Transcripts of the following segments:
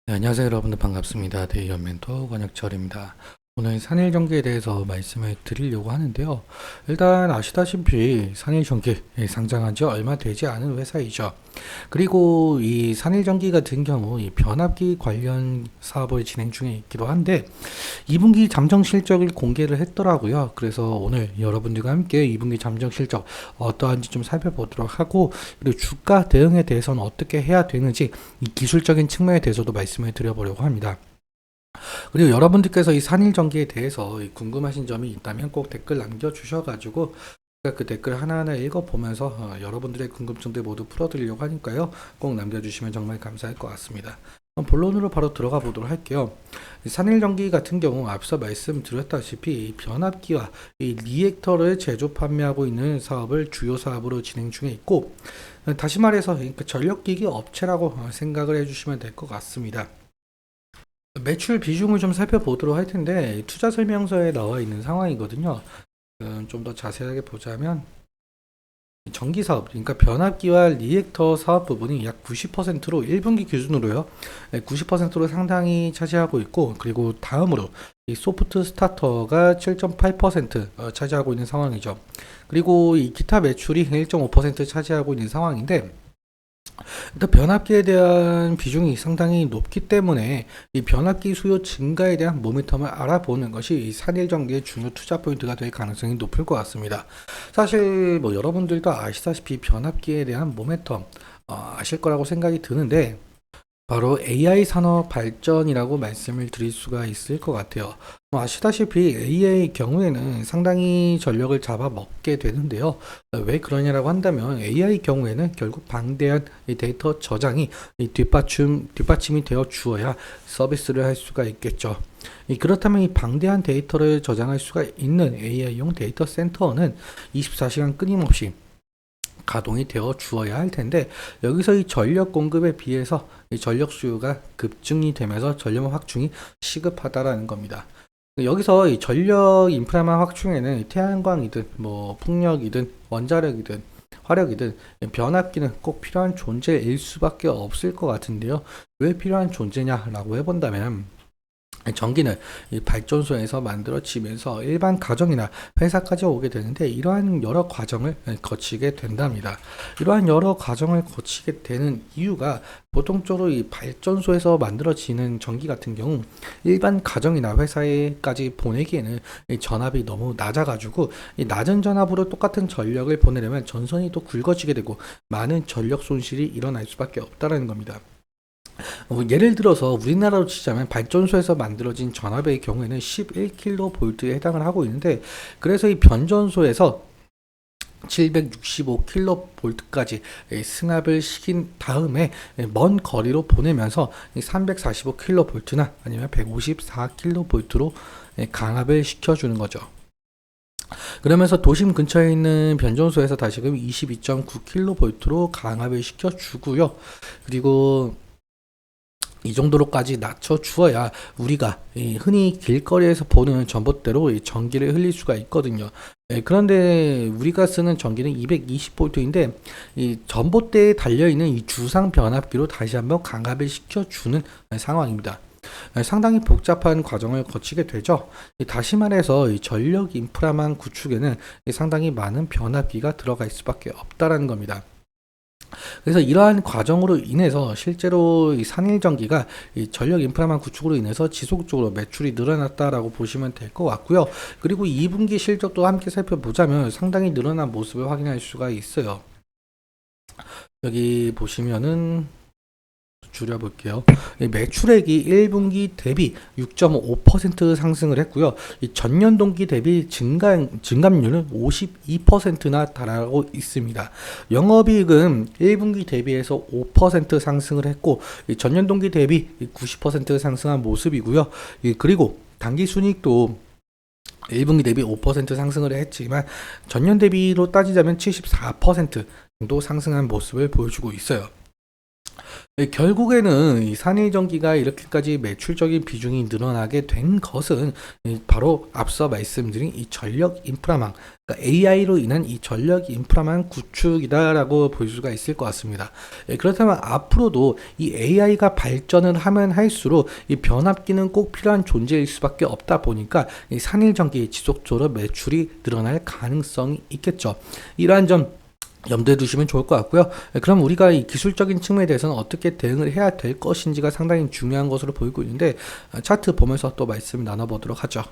네, 안녕하세요 여러분들 반갑습니다. 대의원 멘토 권혁철입니다. 오늘 산일전기에 대해서 말씀을 드리려고 하는데요. 일단 아시다시피 산일전기 상장한 지 얼마 되지 않은 회사이죠. 그리고 이 산일전기 같은 경우 이 변압기 관련 사업을 진행 중에 있기도 한데 2분기 잠정 실적을 공개를 했더라고요. 그래서 오늘 여러분들과 함께 2분기 잠정 실적 어떠한지 좀 살펴보도록 하고, 그리고 주가 대응에 대해서는 어떻게 해야 되는지 이 기술적인 측면에 대해서도 말씀을 드려보려고 합니다. 그리고 여러분들께서 이 산일전기에 대해서 궁금하신 점이 있다면 꼭 댓글 남겨주셔가지고 제가 그 댓글 하나하나 읽어보면서 여러분들의 궁금증들 모두 풀어드리려고 하니까요. 꼭 남겨주시면 정말 감사할 것 같습니다. 그럼 본론으로 바로 들어가 보도록 할게요. 이 산일전기 같은 경우 앞서 말씀드렸다시피 변압기와 이 리액터를 제조 판매하고 있는 사업을 주요 사업으로 진행 중에 있고, 다시 말해서 전력기기 업체라고 생각을 해주시면 될 것 같습니다. 매출 비중을 좀 살펴보도록 할 텐데 투자 설명서에 나와 있는 상황이거든요. 좀 더 자세하게 보자면 전기 사업, 그러니까 변압기와 리액터 사업 부분이 약 90%로 1분기 기준으로요. 90%로 상당히 차지하고 있고, 그리고 다음으로 이 소프트 스타터가 7.8% 차지하고 있는 상황이죠. 그리고 이 기타 매출이 1.5% 차지하고 있는 상황인데, 일단 변압기에 대한 비중이 상당히 높기 때문에 이 변압기 수요 증가에 대한 모멘텀을 알아보는 것이 이 산일전기의 중요 투자 포인트가 될 가능성이 높을 것 같습니다. 사실 뭐 여러분들도 아시다시피 변압기에 대한 모멘텀 아실 거라고 생각이 드는데, 바로 AI 산업 발전이라고 말씀을 드릴 수가 있을 것 같아요. 뭐 아시다시피 AI 경우에는 상당히 전력을 잡아먹게 되는데요. 왜 그러냐라고 한다면 AI 경우에는 결국 방대한 이 데이터 저장이 이 뒷받침이 되어 주어야 서비스를 할 수가 있겠죠. 그렇다면 이 방대한 데이터를 저장할 수가 있는 AI용 데이터 센터는 24시간 끊임없이 가동이 되어 주어야 할 텐데, 여기서 이 전력 공급에 비해서 이 전력 수요가 급증이 되면서 전력 확충이 시급하다라는 겁니다. 여기서 이 전력 인프라만 확충에는 태양광이든 뭐 풍력이든 원자력이든 화력이든 변압기는 꼭 필요한 존재일 수밖에 없을 것 같은데요. 왜 필요한 존재냐라고 해본다면, 전기는 이 발전소에서 만들어지면서 일반 가정이나 회사까지 오게 되는데, 이러한 여러 과정을 거치게 된답니다. 이러한 여러 과정을 거치게 되는 이유가, 보통적으로 이 발전소에서 만들어지는 전기 같은 경우 일반 가정이나 회사에까지 보내기에는 이 전압이 너무 낮아가지고, 이 낮은 전압으로 똑같은 전력을 보내려면 전선이 또 굵어지게 되고 많은 전력 손실이 일어날 수밖에 없다는 겁니다. 예를 들어서 우리나라로 치자면 발전소에서 만들어진 전압의 경우에는 11kV에 해당을 하고 있는데, 그래서 이 변전소에서 765kV까지 승합을 시킨 다음에 먼 거리로 보내면서 345kV나 아니면 154kV로 강압을 시켜주는 거죠. 그러면서 도심 근처에 있는 변전소에서 다시금 22.9kV로 강압을 시켜주고요. 그리고 이 정도로까지 낮춰 주어야 우리가 흔히 길거리에서 보는 전봇대로 전기를 흘릴 수가 있거든요. 그런데 우리가 쓰는 전기는 220V인데 이 전봇대에 달려있는 이 주상 변압기로 다시 한번 강압을 시켜주는 상황입니다. 상당히 복잡한 과정을 거치게 되죠. 다시 말해서 이 전력 인프라망 구축에는 상당히 많은 변압기가 들어갈 수밖에 없다라는 겁니다. 그래서 이러한 과정으로 인해서 실제로 이 산일전기가 이 전력 인프라망 구축으로 인해서 지속적으로 매출이 늘어났다라고 보시면 될 것 같고요. 그리고 2분기 실적도 함께 살펴보자면 상당히 늘어난 모습을 확인할 수가 있어요. 여기 보시면은 줄여볼게요. 매출액이 1분기 대비 6.5% 상승을 했고요. 이 전년 동기 대비 증감률은 52%나 달하고 있습니다. 영업이익은 1분기 대비해서 5% 상승을 했고, 전년 동기 대비 90% 상승한 모습이고요. 그리고 당기순이익도 1분기 대비 5% 상승을 했지만 전년 대비로 따지자면 74% 정도 상승한 모습을 보여주고 있어요. 결국에는 이 산일전기가 이렇게까지 매출적인 비중이 늘어나게 된 것은 바로 앞서 말씀드린 이 전력 인프라망, 그러니까 AI로 인한 이 전력 인프라망 구축이다라고 볼 수가 있을 것 같습니다. 그렇다면 앞으로도 이 AI가 발전을 하면 할수록 이 변압기는 꼭 필요한 존재일 수밖에 없다 보니까 이 산일전기 지속적으로 매출이 늘어날 가능성이 있겠죠. 이러한 점 염두에 두시면 좋을 것 같고요. 그럼 우리가 이 기술적인 측면에 대해서는 어떻게 대응을 해야 될 것인지가 상당히 중요한 것으로 보이고 있는데, 차트 보면서 또 말씀 나눠보도록 하죠.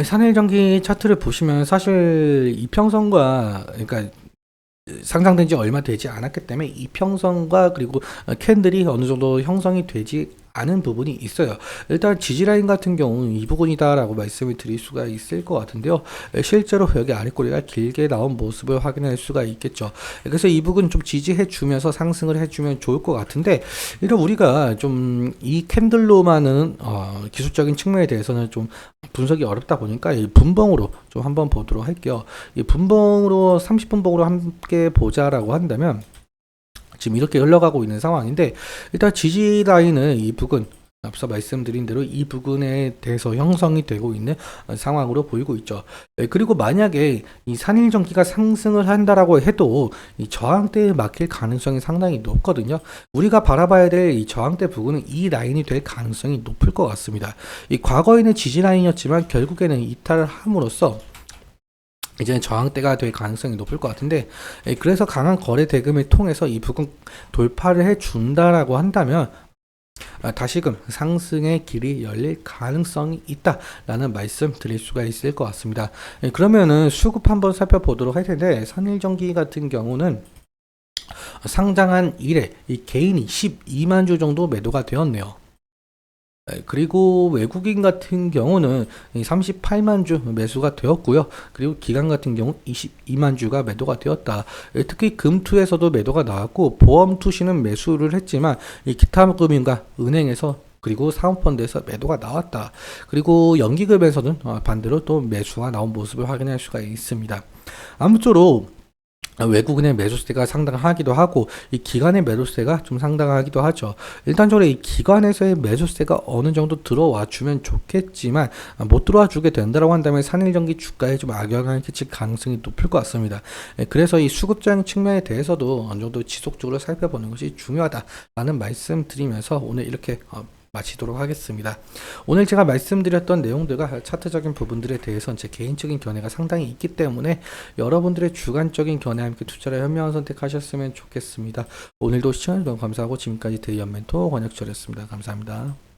산일전기 차트를 보시면 사실 이평선과, 그러니까 상장된 지 얼마 되지 않았기 때문에 이평선과 그리고 캔들이 어느 정도 형성이 되지 않은 부분이 있어요. 일단 지지라인 같은 경우는 이 부분이다라고 말씀을 드릴 수가 있을 것 같은데요. 실제로 여기 아랫꼬리가 길게 나온 모습을 확인할 수가 있겠죠. 그래서 이 부분 좀 지지해 주면서 상승을 해주면 좋을 것 같은데, 이런 우리가 좀 이 캔들로만은 기술적인 측면에 대해서는 좀 분석이 어렵다 보니까 이 분봉으로 좀 한번 보도록 할게요. 이 분봉으로 30분봉으로 함께 보자라고 한다면 지금 이렇게 흘러가고 있는 상황인데, 일단 지지 라인은 이 부근, 앞서 말씀드린 대로 이 부근에 대해서 형성이 되고 있는 상황으로 보이고 있죠. 그리고 만약에 이 산일전기가 상승을 한다라고 해도 이 저항대에 막힐 가능성이 상당히 높거든요. 우리가 바라봐야 될 이 저항대 부근은 이 라인이 될 가능성이 높을 것 같습니다. 이 과거에는 지지 라인이었지만 결국에는 이탈을 함으로써 이제는 저항대가 될 가능성이 높을 것 같은데, 그래서 강한 거래 대금을 통해서 이 부분 돌파를 해준다라고 한다면 다시금 상승의 길이 열릴 가능성이 있다라는 말씀 드릴 수가 있을 것 같습니다. 그러면은 수급 한번 살펴보도록 할 텐데, 산일전기 같은 경우는 상장한 이래 이 개인이 12만 주 정도 매도가 되었네요. 그리고 외국인 같은 경우는 38만 주 매수가 되었고요. 그리고 기관 같은 경우 22만 주가 매도가 되었다. 특히 금투에서도 매도가 나왔고, 보험투시는 매수를 했지만 이 기타 금융과 은행에서 그리고 사모펀드에서 매도가 나왔다. 그리고 연기금에서는 반대로 또 매수가 나온 모습을 확인할 수가 있습니다. 아무쪼록 외국인의 매수세가 상당하기도 하고 이 기관의 매도세가 좀 상당하기도 하죠. 일단적으로 이 기관에서의 매수세가 어느 정도 들어와 주면 좋겠지만 못 들어와 주게 된다고 한다면 산일전기 주가에 좀 악영향을 끼칠 가능성이 높을 것 같습니다. 그래서 이 수급적 측면에 대해서도 어느 정도 지속적으로 살펴보는 것이 중요하다라는 말씀 드리면서 오늘 이렇게 마치도록 하겠습니다. 오늘 제가 말씀드렸던 내용들과 차트적인 부분들에 대해서는 제 개인적인 견해가 상당히 있기 때문에 여러분들의 주관적인 견해와 함께 투자를 현명한 선택하셨으면 좋겠습니다. 오늘도 시청해주셔서 감사하고 지금까지 대의연멘토 권혁철이었습니다. 감사합니다.